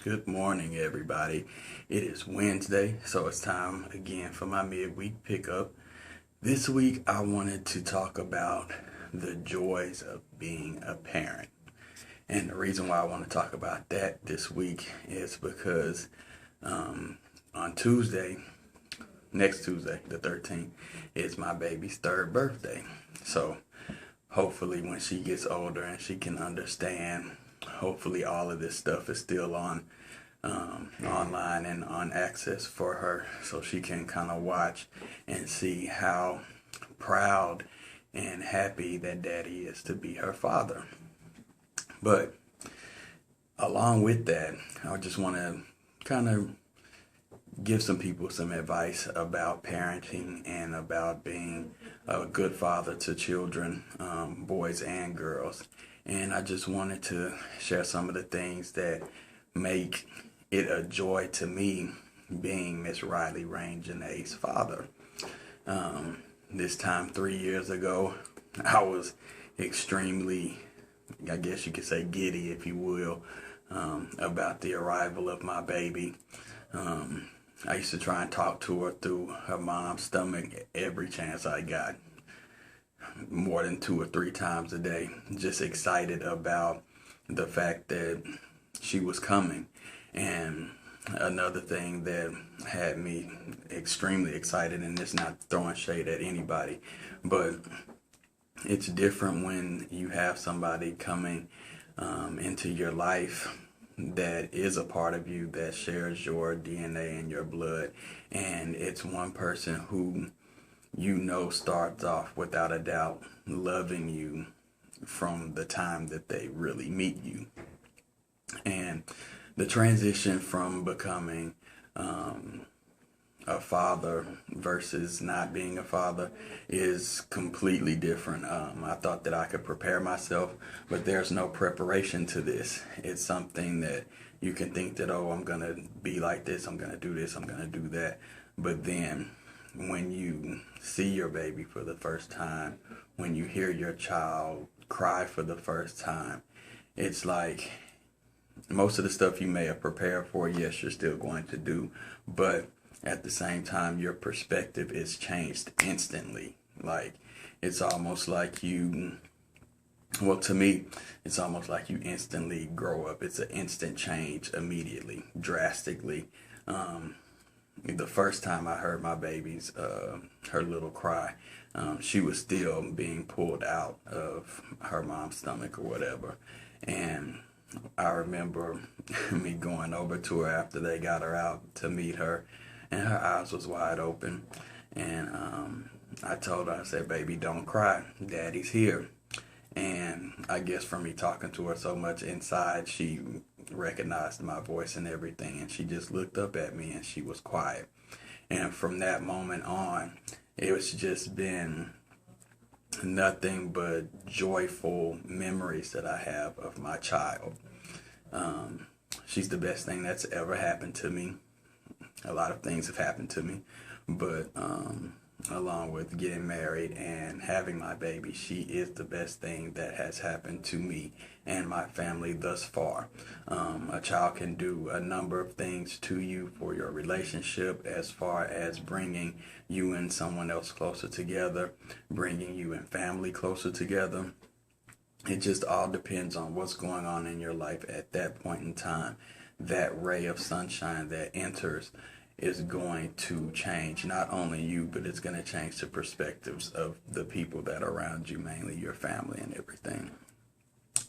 Good morning, everybody. It is Wednesday, so it's time again for my midweek pickup. This week, I wanted to talk about the joys of being a parent. And the reason why I want to talk about that this week is because on Tuesday, next Tuesday, the 13th, is my baby's third birthday. So hopefully when she gets older and she can understand, hopefully all of this stuff is still on online and on access for her, so she can kind of watch and see how proud and happy that daddy is to be her father. But along with that, I just want to kind of give some people some advice about parenting and about being a good father to children, boys and girls. And I just wanted to share some of the things that make it a joy to me being Miss Riley Rain Janae's father. This time 3 years ago, I was extremely, I guess you could say, giddy, if you will, about the arrival of my baby. I used to try and talk to her through her mom's stomach every chance I got, more than 2 or 3 times a day, just excited about the fact that she was coming. And another thing that had me extremely excited, and it's not throwing shade at anybody, but it's different when you have somebody coming into your life that is a part of you, that shares your DNA and your blood, and it's one person who starts off without a doubt loving you from the time that they really meet you. And the transition from becoming a father versus not being a father is completely different. I thought that I could prepare myself, but there's no preparation to this. It's something that you can think that, oh, I'm going to be like this, I'm going to do this, I'm going to do that. But then when you see your baby for the first time, when you hear your child cry for the first time, it's like most of the stuff you may have prepared for, yes, you're still going to do, but at the same time, your perspective is changed instantly. Like, it's almost like to me, it's almost like you instantly grow up. It's an instant change immediately, drastically. The first time I heard my baby's, her little cry, she was still being pulled out of her mom's stomach or whatever. And I remember me going over to her after they got her out to meet her, and her eyes was wide open. And I told her, I said, baby, don't cry. Daddy's here. And I guess from me talking to her so much inside, she recognized my voice and everything, and she just looked up at me and she was quiet. And from that moment on, it was just been nothing but joyful memories that I have of my child. She's the best thing that's ever happened to me. A lot of things have happened to me, but along with getting married and having my baby, she is the best thing that has happened to me and my family thus far. A child can do a number of things to you for your relationship, as far as bringing you and someone else closer together, bringing you and family closer together. It just all depends on what's going on in your life at that point in time. That ray of sunshine that enters is going to change not only you, but it's going to change the perspectives of the people that are around you, mainly your family and everything.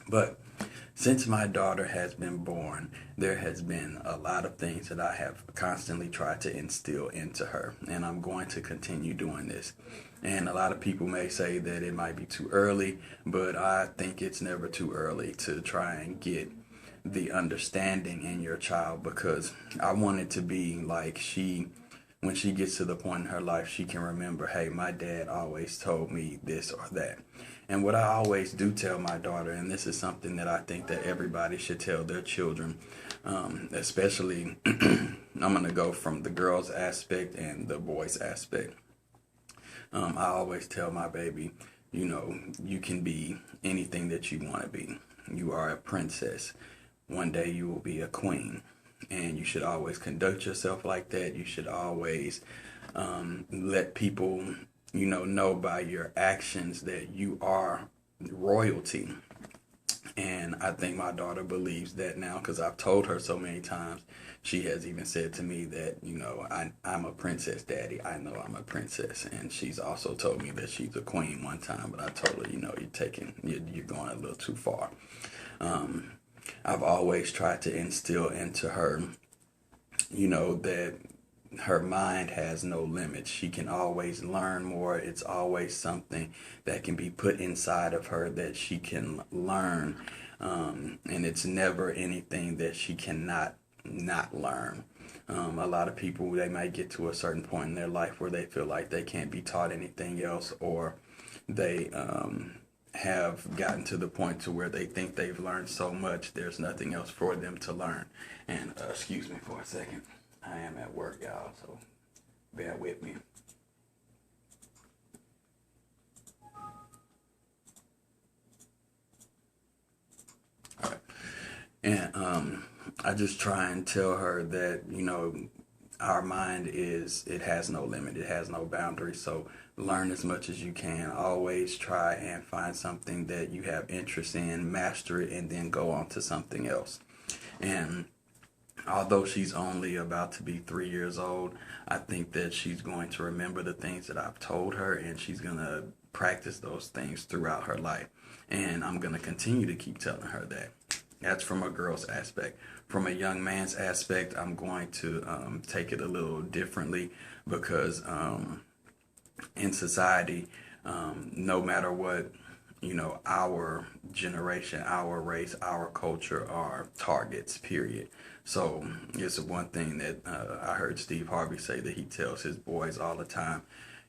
But since my daughter has been born, there has been a lot of things that I have constantly tried to instill into her, and I'm going to continue doing this. And a lot of people may say that it might be too early, but I think it's never too early to try and get the understanding in your child, because I want it to be like when she gets to the point in her life, she can remember, hey, my dad always told me this or that. And what I always do tell my daughter, and this is something that I think that everybody should tell their children, especially I'm going to go from the girls aspect and the boys aspect. I always tell my baby, you can be anything that you want to be. You are a princess. One day you will be a queen. and you should always conduct yourself like that. You should always let people, know by your actions that you are royalty. And I think my daughter believes that now because I've told her so many times. She has even said to me that, I'm a princess, Daddy. I know I'm a princess. And she's also told me that she's a queen one time. But I told her, you're going a little too far. I've always tried to instill into her, that her mind has no limits. She can always learn more. It's always something that can be put inside of her that she can learn. And it's never anything that she cannot not learn. A lot of people, they might get to a certain point in their life where they feel like they can't be taught anything else, or they have gotten to the point to where they think they've learned so much, there's nothing else for them to learn. And excuse me for a second. I am at work, y'all, so bear with me. All right. And I just try and tell her that, our mind it has no limit. It has no boundaries. So learn as much as you can. Always try and find something that you have interest in, master it, and then go on to something else. And although she's only about to be 3 years old, I think that she's going to remember the things that I've told her, and she's going to practice those things throughout her life. And I'm going to continue to keep telling her that. That's from a girl's aspect. From a young man's aspect, I'm going to take it a little differently because in society, no matter what, our generation, our race, our culture are targets, period. So it's one thing that I heard Steve Harvey say that he tells his boys all the time.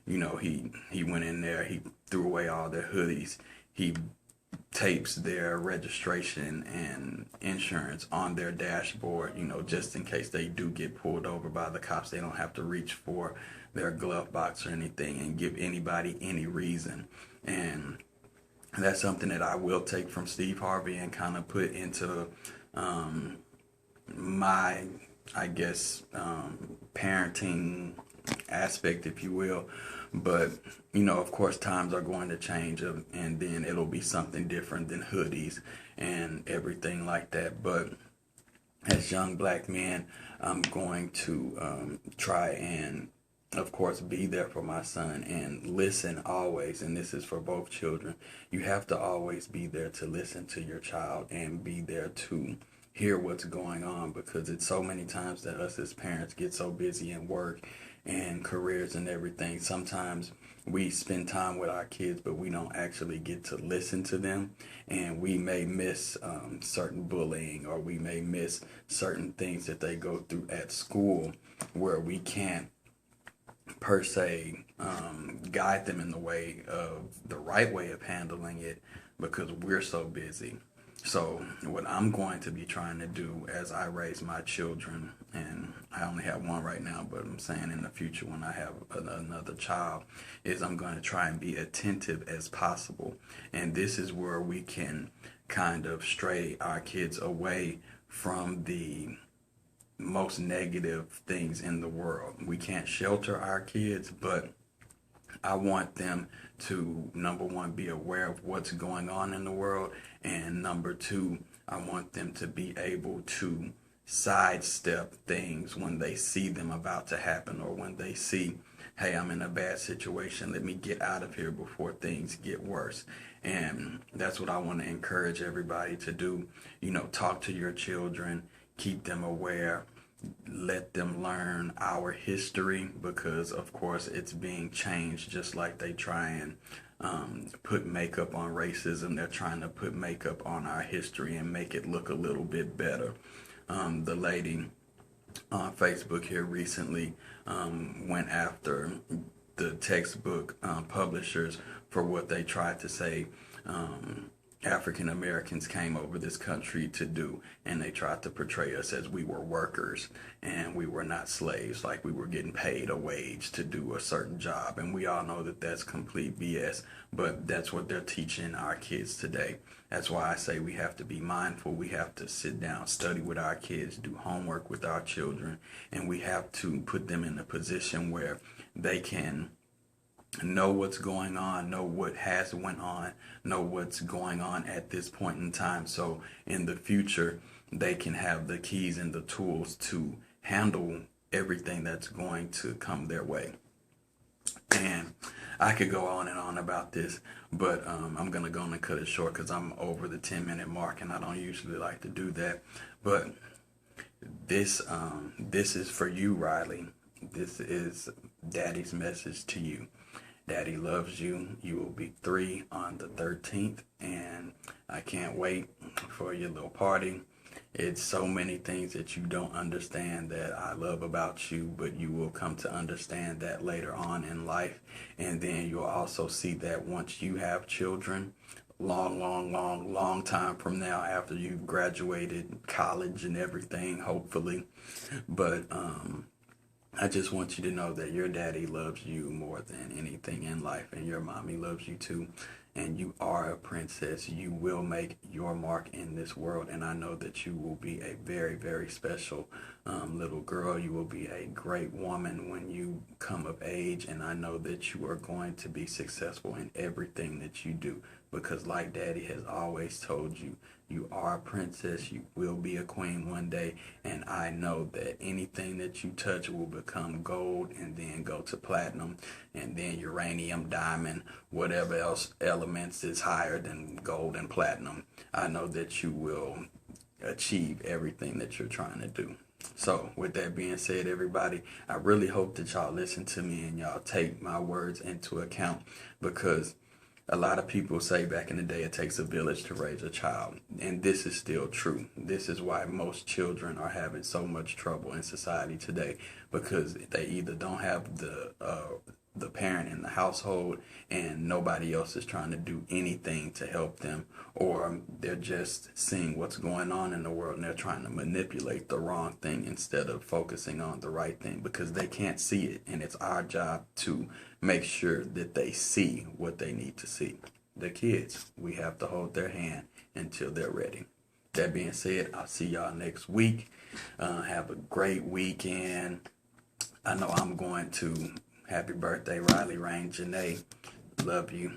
He went in there, he threw away all their hoodies. He tapes their registration and insurance on their dashboard, just in case they do get pulled over by the cops. They don't have to reach for their glove box or anything and give anybody any reason. And that's something that I will take from Steve Harvey and kind of put into my, I guess, parenting aspect, if you will. But, of course, times are going to change, and then it'll be something different than hoodies and everything like that. But as young black men, I'm going to try and, of course, be there for my son and listen always. And this is for both children. You have to always be there to listen to your child and be there to hear what's going on, because it's so many times that us as parents get so busy in work and careers and everything. Sometimes we spend time with our kids, but we don't actually get to listen to them, and we may miss certain bullying, or we may miss certain things that they go through at school where we can't per se guide them in the way of the right way of handling it because we're so busy. So what I'm going to be trying to do as I raise my children, and I only have one right now, but I'm saying in the future when I have another child, is I'm going to try and be attentive as possible. And this is where we can kind of stray our kids away from the most negative things in the world. We can't shelter our kids, but I want them to, number one, be aware of what's going on in the world, and number two, I want them to be able to sidestep things when they see them about to happen, or when they see, hey, I'm in a bad situation, let me get out of here before things get worse. And that's what I want to encourage everybody to do. Talk to your children, keep them aware, let them learn our history, because of course it's being changed. Just like they try and put makeup on racism, they're trying to put makeup on our history and make it look a little bit better. The lady on Facebook here recently went after the textbook publishers for what they tried to say African Americans came over this country to do, and they tried to portray us as we were workers and we were not slaves, like we were getting paid a wage to do a certain job. And we all know that that's complete BS, but that's what they're teaching our kids today. That's why I say we have to be mindful. We have to sit down, study with our kids, do homework with our children, and we have to put them in a position where they can know what's going on, know what has went on, know what's going on at this point in time. So in the future, they can have the keys and the tools to handle everything that's going to come their way. And I could go on and on about this, but I'm going to go and cut it short because I'm over the 10-minute mark, and I don't usually like to do that. But this is for you, Riley. This is Daddy's message to you. Daddy loves you. You will be 3 on the 13th, and I can't wait for your little party. It's so many things that you don't understand that I love about you, but you will come to understand that later on in life. And then you'll also see that once you have children, long time from now, after you've graduated college and everything, hopefully. But I just want you to know that your daddy loves you more than anything in life, and your mommy loves you too. And you are a princess. You will make your mark in this world, and I know that you will be a very, very special little girl. You will be a great woman when you come of age, and I know that you are going to be successful in everything that you do, because like Daddy has always told you, you are a princess. You will be a queen one day, and I know that anything that you touch will become gold and then go to platinum and then uranium, diamond, whatever else elements is higher than gold and platinum. I know that you will achieve everything that you're trying to do. So with that being said, everybody, I really hope that y'all listen to me and y'all take my words into account, because a lot of people say back in the day it takes a village to raise a child, and this is still true. This is why most children are having so much trouble in society today, because they either don't have the parent in the household and nobody else is trying to do anything to help them, or they're just seeing what's going on in the world and they're trying to manipulate the wrong thing instead of focusing on the right thing, because they can't see it, and it's our job to make sure that they see what they need to see. The kids, we have to hold their hand until they're ready. That being said, I'll see y'all next week. Have a great weekend. I know I'm going to. Happy birthday, Riley Rain Janae. Love you.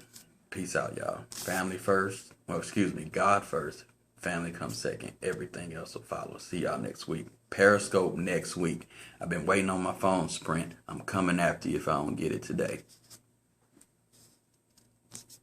Peace out, y'all. Family first. Well, excuse me, God first. Family comes second. Everything else will follow. See y'all next week. Periscope next week. I've been waiting on my phone, Sprint. I'm coming after you if I don't get it today.